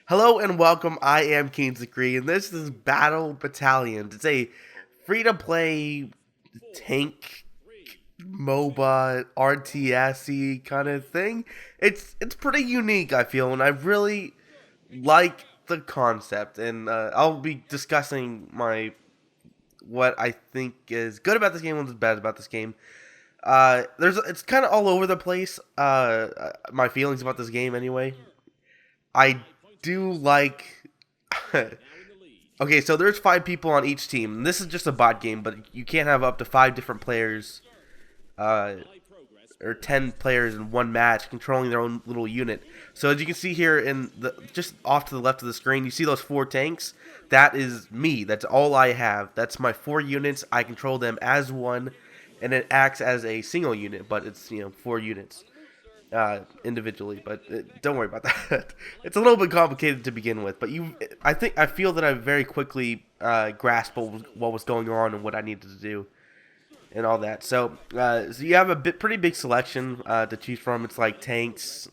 Hello and welcome. I am Kingsley, and this is Battle Battalions. It's a free-to-play tank MOBA RTS kind of thing. It's pretty unique, I feel, and I really like the concept. And I'll be discussing my what I think is good about this game and what's bad about this game. It's kind of all over the place. My feelings about this game, anyway. I do like. Okay, so there's 5 people on each team. This is just a bot game, but you can't have up to 5 different players, uh, or 10 players in one match controlling their own little unit. So as you can see here, in the just off to the left of the screen, you see those 4 tanks. That is me. That's all I have. That's my 4 units. I control them as one, and it acts as a single unit, but it's 4 units individually, but don't worry about that. It's a little bit complicated to begin with, but I feel that I very quickly grasped what was going on and what I needed to do and all that. So you have a pretty big selection to choose from. It's like tanks,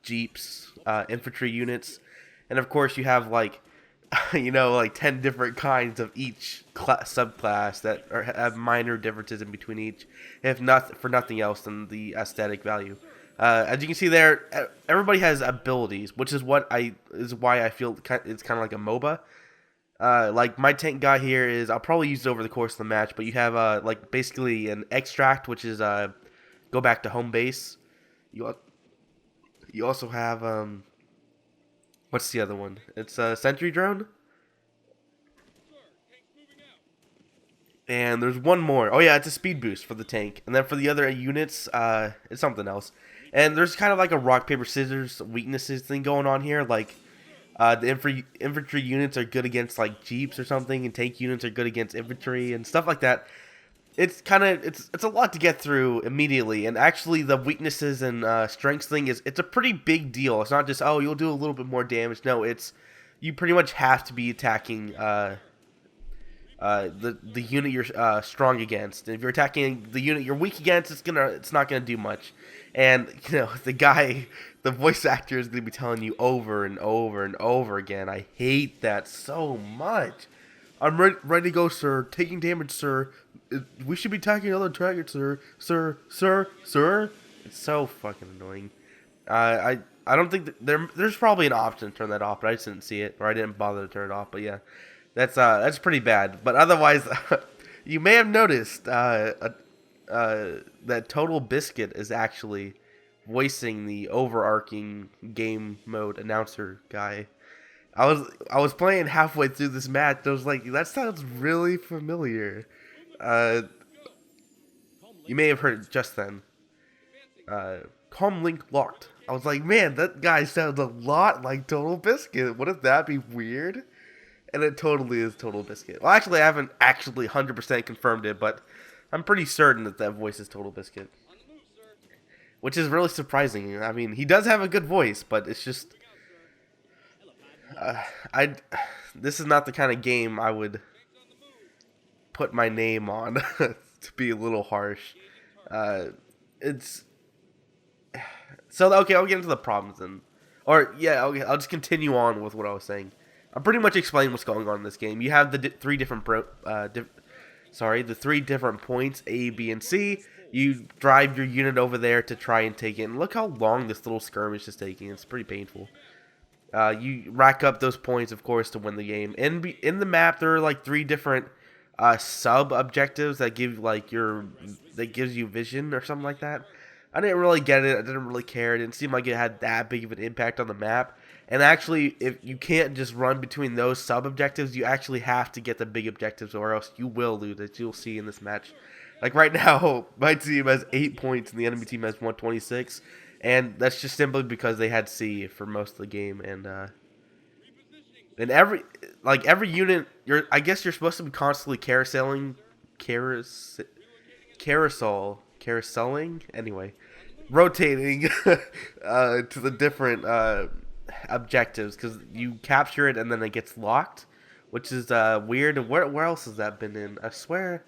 jeeps, infantry units, and of course you have like like 10 different kinds of each subclass that have minor differences in between each, if not for nothing else than the aesthetic value. As you can see there, everybody has abilities, which is why I feel it's kind of like a MOBA. Like my tank guy here is, I'll probably use it over the course of the match, but you have like basically an extract, which is go back to home base. You also have what's the other one? It's a sentry drone. And there's one more. Oh yeah, it's a speed boost for the tank. And then for the other units, it's something else. And there's kind of like a rock paper scissors weaknesses thing going on here. Like the infantry units are good against like jeeps or something, and tank units are good against infantry and stuff like that. It's a lot to get through immediately. And actually, the weaknesses and strengths thing it's a pretty big deal. It's not just, oh, you'll do a little bit more damage. No, it's you pretty much have to be attacking the unit you're strong against. And if you're attacking the unit you're weak against, it's not gonna do much. And the voice actor is gonna be telling you over and over and over again. I hate that so much. I'm ready to go, sir. Taking damage, sir. We should be attacking another target, sir. Sir. It's so fucking annoying. I don't think there's probably an option to turn that off, but I just didn't see it, or I didn't bother to turn it off. But yeah. That's pretty bad. But otherwise, you may have noticed that Total Biscuit is actually voicing the overarching game mode announcer guy. I was playing halfway through this match. I was like, that sounds really familiar. Uh, you may have heard it just then. Com link locked. I was like, man, that guy sounds a lot like Total Biscuit. Wouldn't that be weird? And it totally is Total Biscuit. Well, actually, I haven't actually 100% confirmed it, but I'm pretty certain that voice is Total Biscuit. Which is really surprising. I mean, he does have a good voice, but it's just... I This is not the kind of game I would put my name on, to be a little harsh. It's... So, okay, I'll get into the problems then. Or, yeah, okay, I'll just continue on with what I was saying. I'm pretty much explaining what's going on in this game. You have the three different points, A, B, and C. You drive your unit over there to try and take it. And look how long this little skirmish is taking. It's pretty painful. You rack up those points, of course, to win the game. In the map, there are like 3 different sub objectives that gives you vision or something like that. I didn't really get it. I didn't really care. It didn't seem like it had that big of an impact on the map. And actually, if you can't just run between those sub-objectives, you actually have to get the big objectives, or else you will lose, as you'll see in this match. Like right now, my team has 8 points, and the enemy team has 126. And that's just simply because they had C for most of the game. And every unit, I guess you're supposed to be constantly carouseling, anyway, rotating to the different objectives, because you capture it and then it gets locked, which is weird. And where else has that been in? I swear.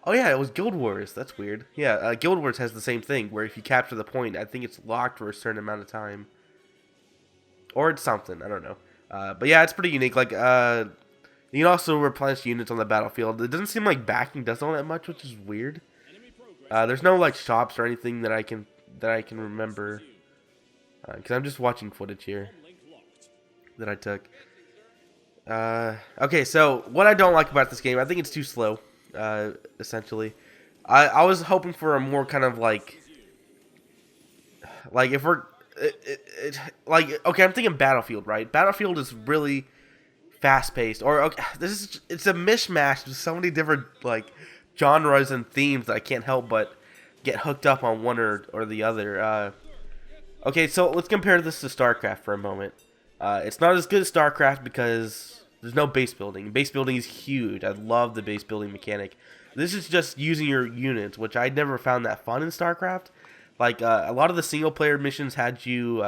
Oh yeah, it was Guild Wars. That's weird. Yeah, Guild Wars has the same thing, where if you capture the point, I think it's locked for a certain amount of time. or it's something. I don't know. But yeah, it's pretty unique. Like you can also replenish units on the battlefield. It doesn't seem like backing does all that much, which is weird. There's no like shops or anything that I can remember, because I'm just watching footage here that I took. Okay, so what I don't like about this game, I think it's too slow. Essentially, I was hoping for a more kind of like if we're like, okay, I'm thinking Battlefield, right? Battlefield is really fast paced, or okay, it's a mishmash of so many different like genres and themes that I can't help but get hooked up on one or the other. Okay, so let's compare this to StarCraft for a moment. It's not as good as StarCraft because there's no base building. Base building is huge. I love the base building mechanic. This is just using your units, which I never found that fun in StarCraft. Like a lot of the single player missions had you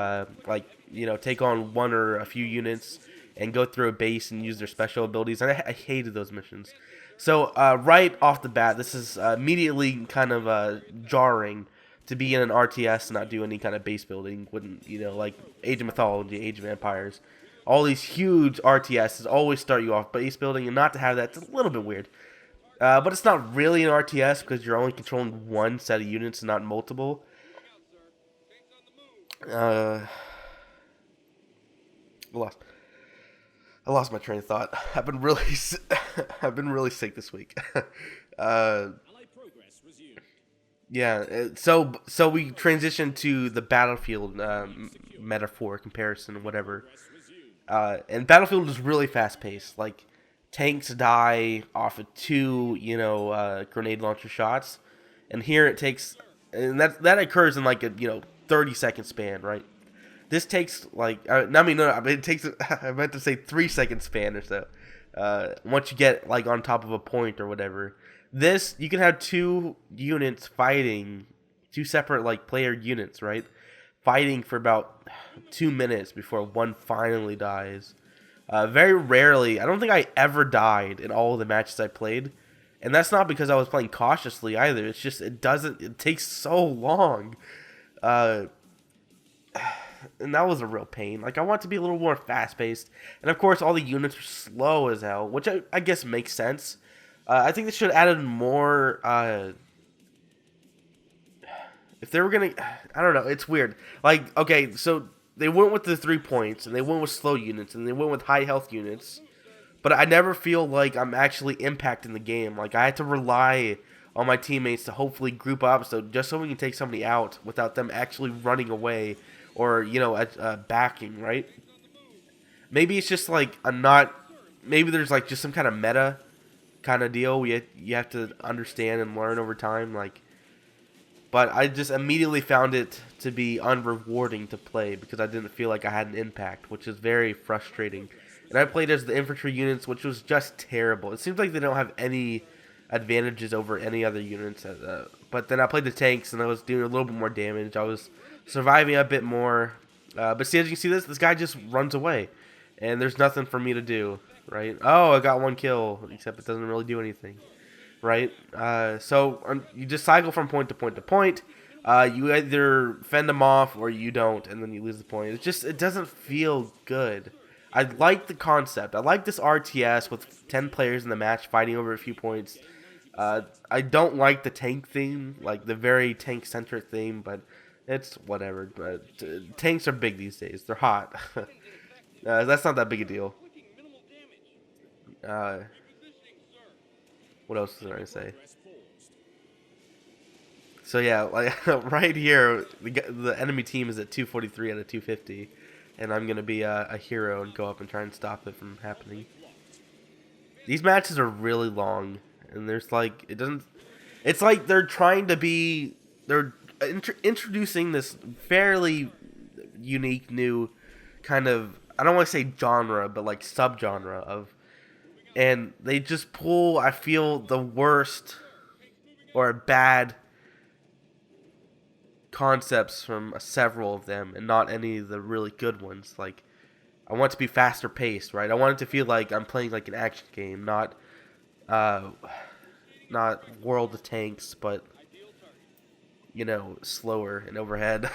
take on one or a few units and go through a base and use their special abilities, and I hated those missions. So right off the bat, this is immediately kind of jarring to be in an RTS and not do any kind of base building. Wouldn't like Age of Mythology, Age of Empires, all these huge RTSs always start you off base building, and not to have that's a little bit weird. But it's not really an RTS because you're only controlling one set of units and not multiple. I lost my train of thought. I've been really I've been really sick this week. Yeah, so we transition to the Battlefield metaphor comparison, whatever. And Battlefield is really fast paced. Like tanks die off of two, grenade launcher shots, and here it takes, and that occurs in like a 30-second span, right? This takes like it takes I meant to say 3-second span or so. Once you get like on top of a point or whatever, this you can have two units fighting, two separate like player units, right? Fighting for about 2 minutes before one finally dies. Very rarely, I don't think I ever died in all of the matches I played, and that's not because I was playing cautiously either. It's just it takes so long. And that was a real pain. Like, I want it to be a little more fast-paced. And, of course, all the units are slow as hell, which I guess makes sense. I think they should have added more, if they were going to, I don't know, it's weird. Like, okay, so they went with the 3 points, and they went with slow units, and they went with high health units. But I never feel like I'm actually impacting the game. Like, I had to rely on my teammates to hopefully group up so we can take somebody out without them actually running away or backing, right? Maybe it's just like maybe there's like just some kind of meta kind of deal you have to understand and learn over time, like. But I just immediately found it to be unrewarding to play because I didn't feel like I had an impact, which is very frustrating. And I played as the infantry units, which was just terrible. It seems like they don't have any advantages over any other units. But then I played the tanks, and I was doing a little bit more damage. I was surviving a bit more. But see, as you can see, this guy just runs away, and there's nothing for me to do, right? Oh, I got 1 kill, except it doesn't really do anything, right? So you just cycle from point to point to point. You either fend them off or you don't, and then you lose the point. It doesn't feel good. I like the concept. I like this RTS with 10 players in the match fighting over a few points. I don't like the tank theme, like the very tank-centric theme, but it's whatever. Tanks are big these days. They're hot. That's not that big a deal. What else was I going to say? So yeah, like right here, the enemy team is at 243 out of 250. And I'm going to be a hero and go up and try and stop it from happening. These matches are really long. And there's like, it's like they're trying to be, they're introducing this fairly unique new kind of, I don't want to say genre, but like subgenre of, and they just pull, I feel, the worst or bad concepts from several of them and not any of the really good ones. Like, I want it to be faster paced, right? I want it to feel like I'm playing like an action game, not World of Tanks, but slower and overhead.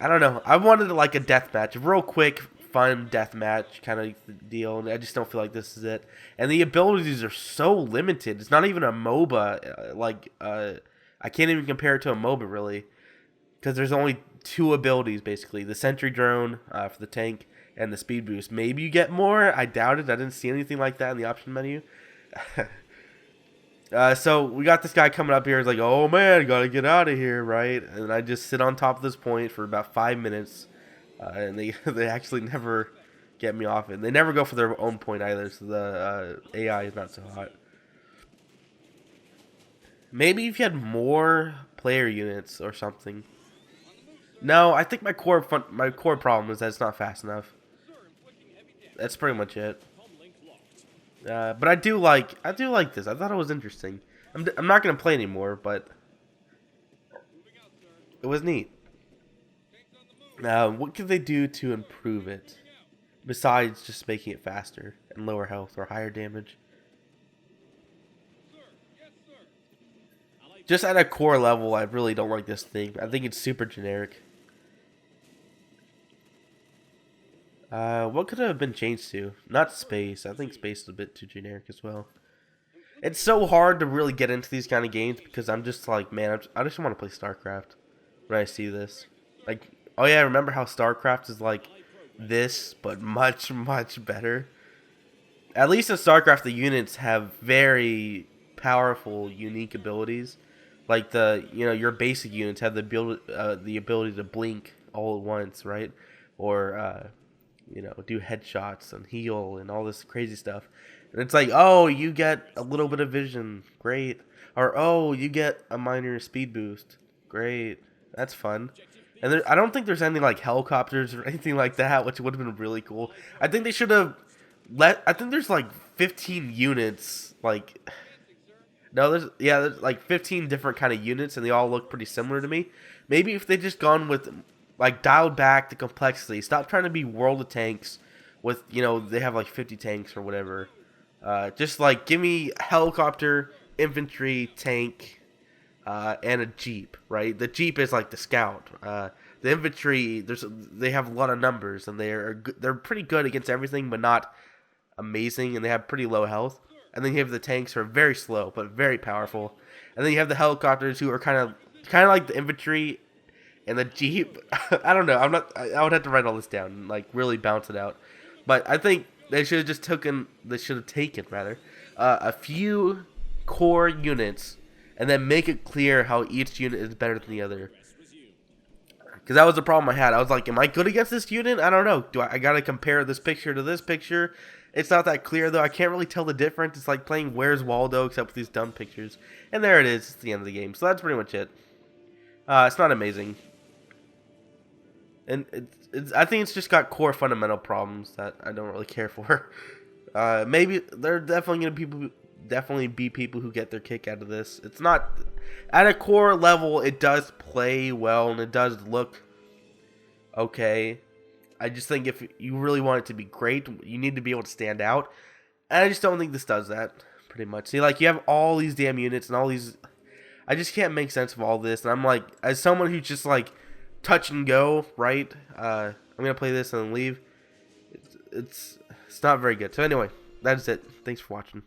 I don't know. I wanted like a death match, a real quick, fun death match kind of deal, and I just don't feel like this is it. And the abilities are so limited. It's not even a MOBA. I can't even compare it to a MOBA really, because there's only two abilities basically: the Sentry Drone for the tank and the Speed Boost. Maybe you get more. I doubt it. I didn't see anything like that in the option menu. So we got this guy coming up here. He's like, "Oh man, gotta get out of here, right?" And I just sit on top of this point for about 5 minutes, and they they actually never get me off it. And they never go for their own point either, so the AI is not so hot. Maybe if you had more player units or something. No, I think my core problem is that it's not fast enough. That's pretty much it. But I do like this. I thought it was interesting. I'm not gonna play anymore, but it was neat. What could they do to improve it besides just making it faster and lower health or higher damage? Just at a core level, I really don't like this thing. I think it's super generic. What could it have been changed to? Not space. I think space is a bit too generic as well. It's so hard to really get into these kind of games because I'm just like, man, I just want to play StarCraft when I see this. Like, oh yeah, remember how StarCraft is like this, but much, much better? At least in StarCraft, the units have very powerful, unique abilities. Like your basic units have the ability to blink all at once, right? Or do headshots and heal and all this crazy stuff. And it's like, oh, you get a little bit of vision, great. Or oh, you get a minor speed boost, great. That's fun. And I don't think there's any like helicopters or anything like that, which would have been really cool. I think they should have I think there's like 15 units, like. No, there's like 15 different kind of units, and they all look pretty similar to me. Maybe if they just gone with, like, dialed back the complexity. Stop trying to be World of Tanks with, they have like 50 tanks or whatever. Just like give me helicopter, infantry, tank, and a jeep. Right, the jeep is like the scout. The infantry, they have a lot of numbers, and they're pretty good against everything, but not amazing, and they have pretty low health. And then you have the tanks who are very slow but very powerful. And then you have the helicopters who are kind of like the infantry and the jeep. I don't know. I would have to write all this down and like really bounce it out. But I think they should have just taken a few core units and then make it clear how each unit is better than the other. Because that was the problem I had. I was like, am I good against this unit? I don't know. I got to compare this picture to this picture? It's not that clear, though. I can't really tell the difference. It's like playing Where's Waldo, except with these dumb pictures. And there it is. It's the end of the game. So that's pretty much it. It's not amazing. And I think it's just got core fundamental problems that I don't really care for. Maybe there are definitely be people who get their kick out of this. It's not... At a core level, it does play well, and it does look okay. I just think if you really want it to be great, you need to be able to stand out. And I just don't think this does that, pretty much. See, like, you have all these damn units and all these... I just can't make sense of all this. And I'm like, as someone who's just, like, touch and go, right? I'm going to play this and then leave. It's not very good. So anyway, that is it. Thanks for watching.